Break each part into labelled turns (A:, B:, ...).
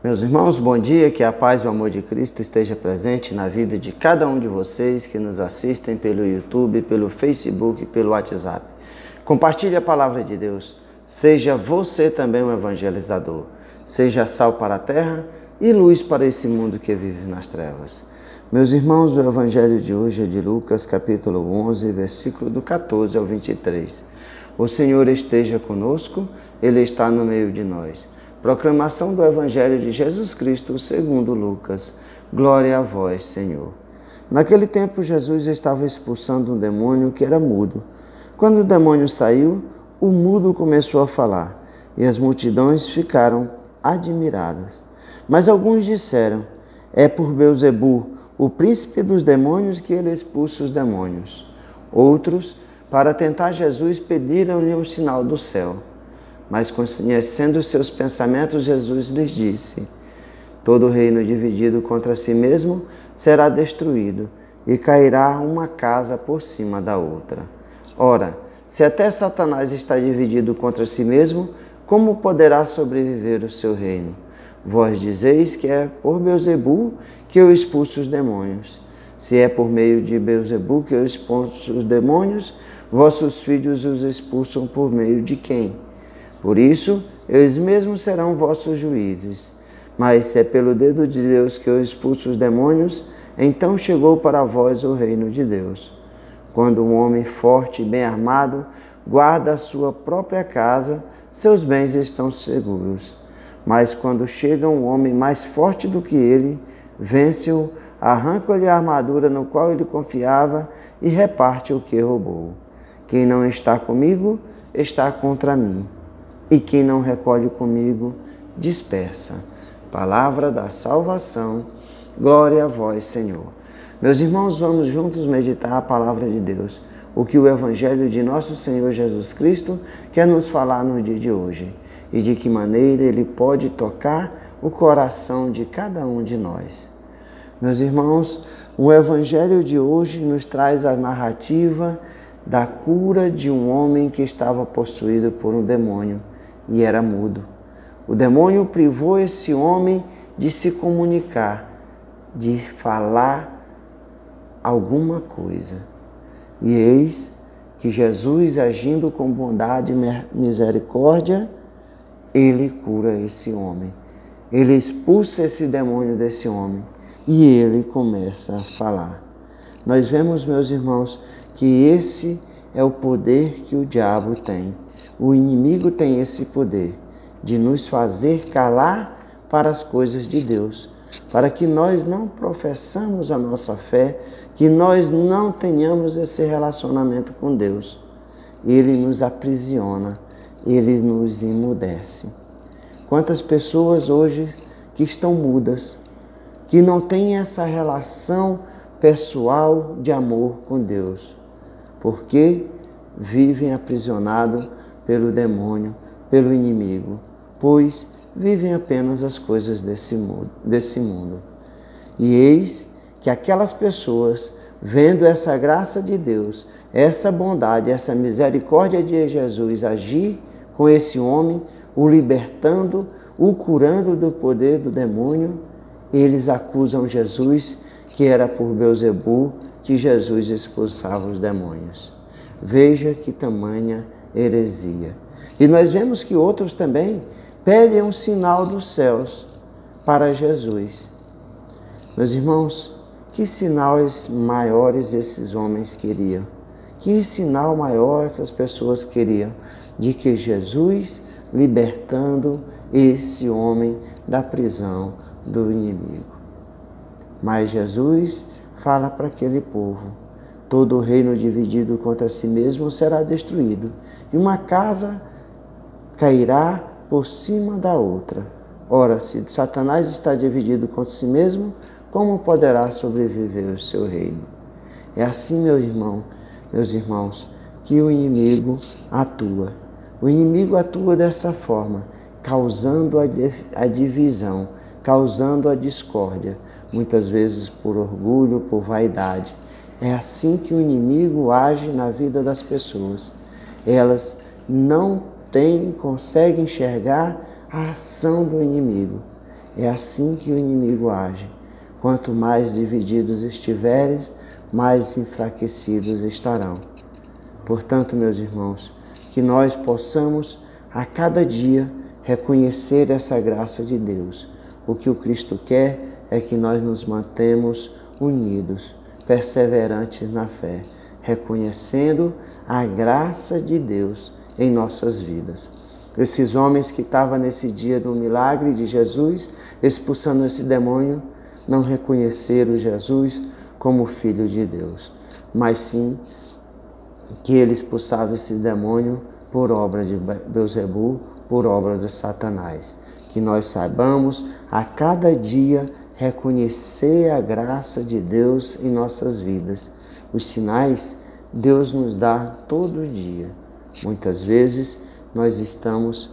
A: Meus irmãos, bom dia, que a paz e o amor de Cristo esteja presente na vida de cada um de vocês que nos assistem pelo YouTube, pelo Facebook, pelo WhatsApp. Compartilhe a palavra de Deus, seja você também um evangelizador, seja sal para a terra e luz para esse mundo que vive nas trevas. Meus irmãos, o evangelho de hoje é de Lucas, capítulo 11, versículo do 14 ao 23. O Senhor esteja conosco, Ele está no meio de nós. Proclamação do Evangelho de Jesus Cristo segundo Lucas. Glória a vós, Senhor. Naquele tempo, Jesus estava expulsando um demônio que era mudo. Quando o demônio saiu, o mudo começou a falar, e as multidões ficaram admiradas. Mas alguns disseram, é por Beelzebu, o príncipe dos demônios, que ele expulsa os demônios. Outros, para tentar Jesus, pediram-lhe um sinal do céu. Mas conhecendo seus pensamentos, Jesus lhes disse, todo reino dividido contra si mesmo será destruído, e cairá uma casa por cima da outra. Ora, se até Satanás está dividido contra si mesmo, como poderá sobreviver o seu reino? Vós dizeis que é por Beelzebu que eu expulso os demônios. Se é por meio de Beelzebu que eu expulso os demônios, vossos filhos os expulsam por meio de quem? Por isso, eles mesmos serão vossos juízes. Mas se é pelo dedo de Deus que eu expulso os demônios, então chegou para vós o reino de Deus. Quando um homem forte e bem armado guarda a sua própria casa, seus bens estão seguros. Mas quando chega um homem mais forte do que ele, vence-o, arranca-lhe a armadura no qual ele confiava e reparte o que roubou. Quem não está comigo, está contra mim. E quem não recolhe comigo, dispersa. Palavra da salvação, glória a vós, Senhor. Meus irmãos, vamos juntos meditar a palavra de Deus, o que o Evangelho de nosso Senhor Jesus Cristo quer nos falar no dia de hoje, e de que maneira Ele pode tocar o coração de cada um de nós. Meus irmãos, o Evangelho de hoje nos traz a narrativa da cura de um homem que estava possuído por um demônio, e era mudo. O demônio privou esse homem de se comunicar, de falar alguma coisa. E eis que Jesus, agindo com bondade e misericórdia, ele cura esse homem. Ele expulsa esse demônio desse homem e ele começa a falar. Nós vemos, meus irmãos, que esse é o poder que o diabo tem. O inimigo tem esse poder de nos fazer calar para as coisas de Deus, para que nós não professamos a nossa fé, que nós não tenhamos esse relacionamento com Deus. Ele nos aprisiona, ele nos emudece. Quantas pessoas hoje que estão mudas, que não têm essa relação pessoal de amor com Deus, porque vivem aprisionados pelo demônio, pelo inimigo, pois vivem apenas as coisas desse mundo. E eis que aquelas pessoas, vendo essa graça de Deus, essa bondade, essa misericórdia de Jesus agir com esse homem, o libertando, o curando do poder do demônio, eles acusam Jesus que era por Beelzebu que Jesus expulsava os demônios. Veja que tamanha heresia. E nós vemos que outros também pedem um sinal dos céus para Jesus. Meus irmãos, que sinais maiores esses homens queriam? Que sinal maior essas pessoas queriam? De que Jesus libertando esse homem da prisão do inimigo. Mas Jesus fala para aquele povo, todo reino dividido contra si mesmo será destruído, e uma casa cairá por cima da outra. Ora, se Satanás está dividido contra si mesmo, como poderá sobreviver o seu reino? É assim, meus irmãos, que o inimigo atua. O inimigo atua dessa forma, causando a divisão, causando a discórdia, muitas vezes por orgulho, por vaidade. É assim que o inimigo age na vida das pessoas. Elas não conseguem enxergar a ação do inimigo. É assim que o inimigo age. Quanto mais divididos estiveres, mais enfraquecidos estarão. Portanto, meus irmãos, que nós possamos a cada dia reconhecer essa graça de Deus. O que o Cristo quer é que nós nos mantemos unidos, perseverantes na fé, reconhecendo a graça de Deus em nossas vidas. Esses homens que estavam nesse dia do milagre de Jesus, expulsando esse demônio, não reconheceram Jesus como Filho de Deus, mas sim que ele expulsava esse demônio por obra de Beelzebul, por obra de Satanás. Que nós saibamos a cada dia reconhecer a graça de Deus em nossas vidas. Os sinais Deus nos dá todo dia. Muitas vezes nós estamos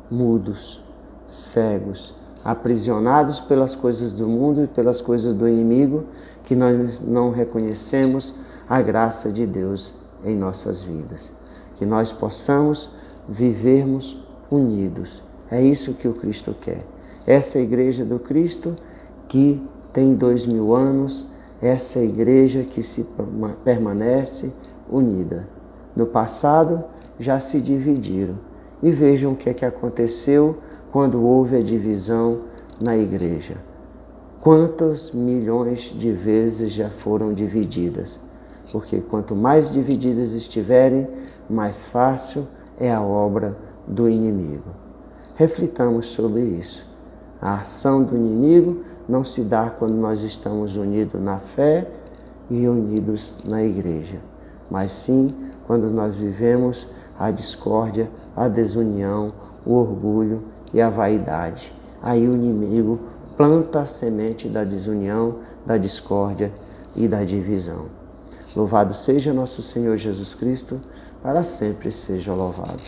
A: mudos, cegos, aprisionados pelas coisas do mundo e pelas coisas do inimigo, que nós não reconhecemos a graça de Deus em nossas vidas. Que nós possamos vivermos unidos. É isso que o Cristo quer. Essa igreja do Cristo que tem 2000 anos, essa igreja que permanece unida. No passado já se dividiram. E vejam o que é que aconteceu quando houve a divisão na igreja. Quantas milhões de vezes já foram divididas? Porque quanto mais divididas estiverem, mais fácil é a obra do inimigo. Reflitamos sobre isso. A ação do inimigo não se dá quando nós estamos unidos na fé e unidos na igreja, mas sim quando nós vivemos a discórdia, a desunião, o orgulho e a vaidade. Aí o inimigo planta a semente da desunião, da discórdia e da divisão. Louvado seja nosso Senhor Jesus Cristo, para sempre seja louvado.